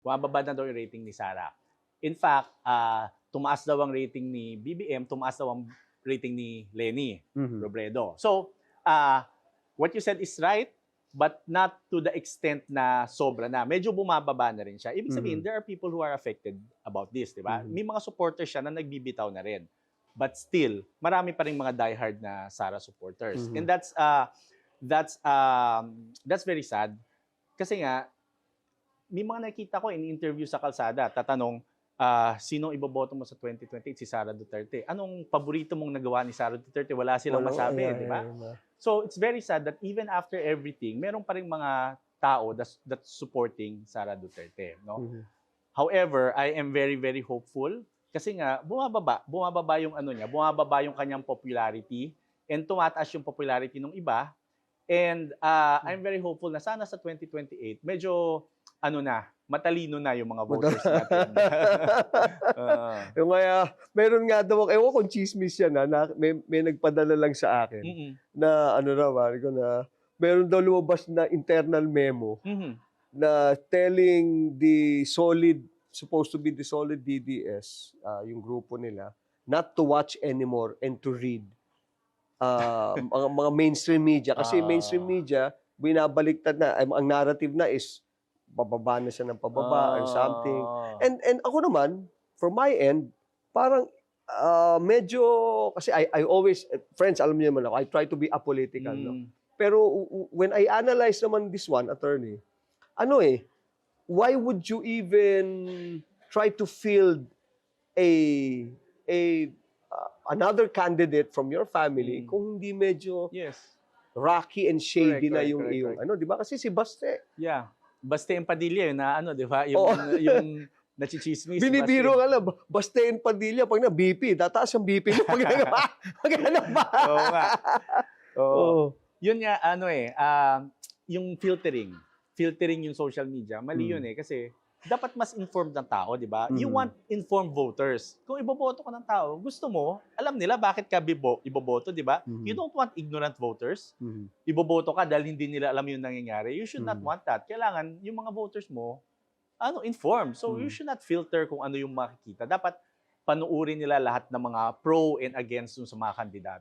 bumababa na daw yung rating ni Sara. In fact, tumaas daw ang rating ni BBM, tumaas daw ang rating ni Lenny Robredo. So, what you said is right, but not to the extent na sobra na. Medyo bumababa na rin siya. Ibig sabihin, there are people who are affected about this, di ba? May mga supporters siya na nagbibitaw na rin. But still, marami pa rin mga diehard na Sara supporters. And that's very sad. Kasi nga, may mga nakita ko in interview sa kalsada, tatanong, sino iboboto mo sa 2028? Si Sara Duterte. Anong paborito mong nagawa ni Sara Duterte? Wala silang masabi, di ba? So, it's very sad that even after everything, meron pa rin mga tao that's supporting Sara Duterte. No? However, I am very, very hopeful kasi nga, bumababa yung ano niya, bumababa yung kanyang popularity and tumataas yung popularity ng iba. And I'm very hopeful na sana sa 2028, medyo matalino na yung mga voters natin. Yung kaya, meron nga daw, ewan kung chismis yan na may nagpadala lang sa akin na meron daw lumabas na internal memo na telling the supposed to be the solid DDS, yung grupo nila, not to watch anymore and to read mga mainstream media. Kasi mainstream media, binabaliktad na, ang narrative na is, bababa na siya ng pababa or something. And ako naman, from my end, parang medyo, kasi I always, friends, alam niyo naman ako, I try to be apolitical. No? Pero when I analyze naman this one, attorney, why would you even try to field another candidate from your family kung hindi medyo rocky and shady na yung iyong di ba? Kasi si Baste. Yeah. Baste and Padilla yun na di ba? Yung nachichismis. Binibiro ka lang, Baste and Padilla, pag na BP, tataas yung BP mo. Pag ba? Oo nga. Yun nga, yung filtering yung social media, mali yun kasi dapat mas informed ng tao, di ba? You want informed voters. Kung iboboto ka ng tao, gusto mo, alam nila bakit ka iboboto, di ba? You don't want ignorant voters. Iboboto ka dahil hindi nila alam yung nangyayari. You should not want that. Kailangan yung mga voters mo, informed. So you should not filter kung ano yung makikita. Dapat panuurin nila lahat ng mga pro and against sa mga kandidato.